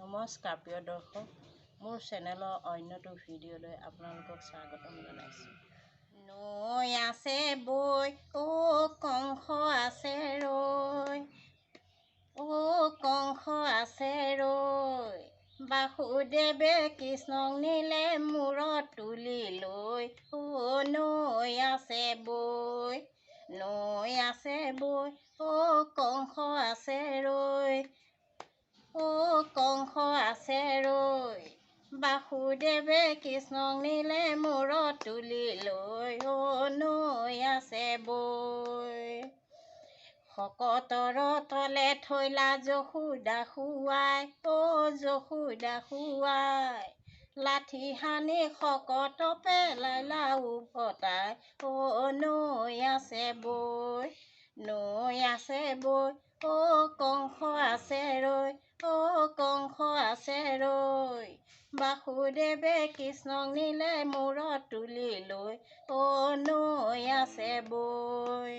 নমস্কাৰ প্ৰিয় দৰ্শক, মোৰ চেনেলৰ অন্যটো ভিডিঅ'লৈ আপোনালোকক স্বাগতম জনাইছোঁ। নৈ আছে বৈ কংস আছে ৰৈ, কংস আছে ৰৈ, বাসুদেৱে কৃষ্ণক নিলে মূৰত তুলি লৈ। নৈ আছে বৈ, নৈ আছে বৈ, কংস আছে ৰৈ, কংস আছে ৰৈ, বাসুদেৱে কৃষ্ণক নিলে মূৰত তুলি লৈ। নৈ আছে বৈ, শকতৰ তলে থৈলা যশোদা খুৱাই, যশোদা খুৱাই, লাঠি সানি শকত পেলাইলা উভতাই। নৈ আছে বৈ, নৈ আছে বৈ, কংস আছে ৰৈ, কংস আছে ৰৈ, বাসুদেৱে কৃষ্ণক নিলে মূৰত তুলি লৈ। নৈ আছে বৈ।